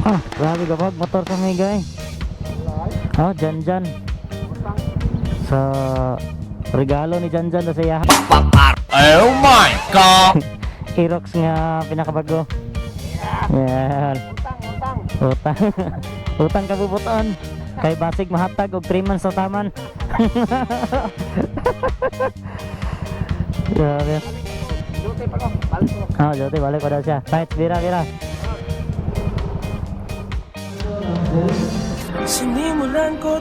Ah, grabe kapag motor sa may guy. Oh, Janjan. Sa regalo ni Janjan na saya. Oh my god. Aerox nga pinakabago. Yan. Utang. Utang kabubuton. Kay basig mahatag og 3 months sa taman. Grabe. Oh, jote balik ko daw siya. Right, bira. Sinimulan ko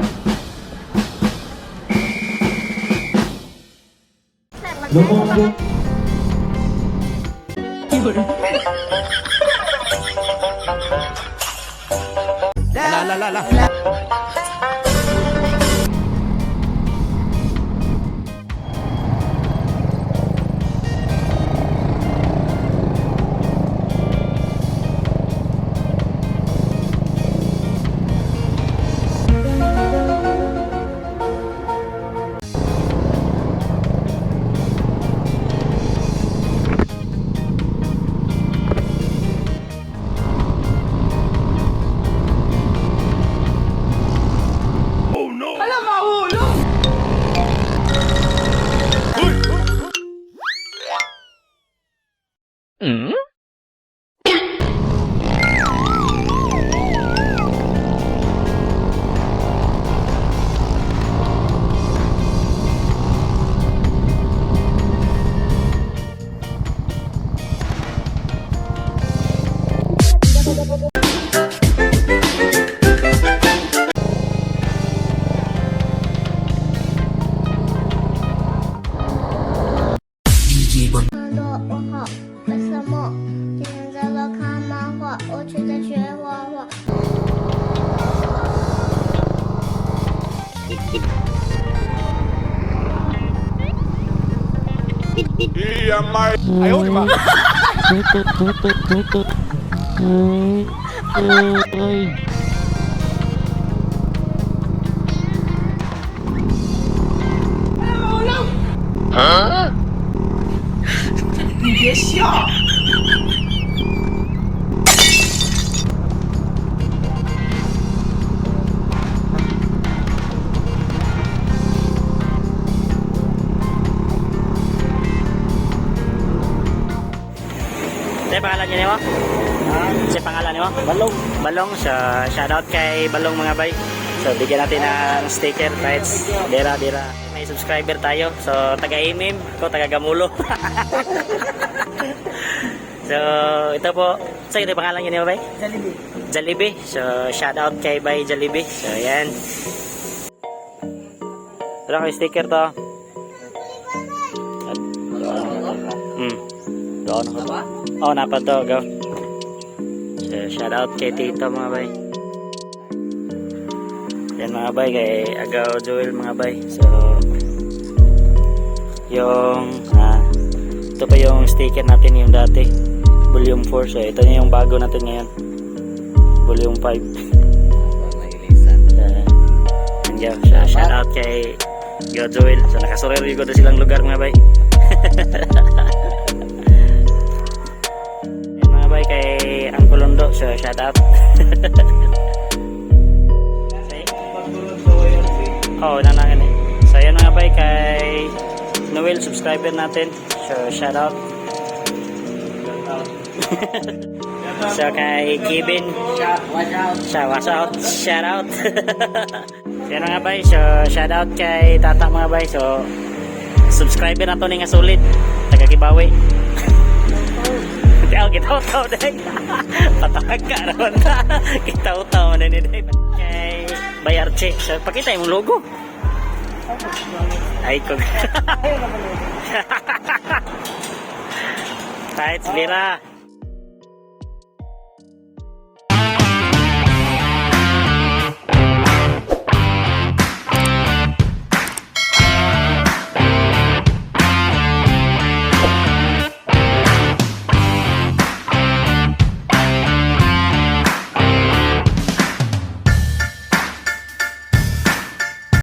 Tutut. Ay. Ano pangalan niyo mo? Ano pangalan niyo? Balong. So, shoutout kay Balong mga bay. So, bigyan natin ng sticker kahit dira. May subscriber tayo. So, taga-Imim, ako taga-Gamulo. So, ito po. So, ito pangalan niyo bay? Jollibee. So, shoutout kay Bay Jollibee. So, yan. Tara ko sticker to. Doon ako ba? Oh, napa to, go. So, shout out kay Tito mga bay. Yan mga bay, kay Agaw Joel mga bay. So, yung ito pa yung sticker natin yung dati, volume 4. So, ito na yung bago natin ngayon, volume 5. So, shout out kay Agaw Joel. So, nakasurero yung silang lugar mga bay. Kay Uncle Londo, so shout out. Oh, nanangan eh. So yan mga bay, kay Noel, subscriber natin. So shout out. So kay Kevin, watch out. Shout out. Yan mga bay, so shout out kay Tata mga bay. So subscriber na to ni nga sulit, taga Kibawi. Kita utaw dahil patahag ka naman na kita utaw na ni dahil kay Bayarche. So, pakita yung logo ay ko kahit bira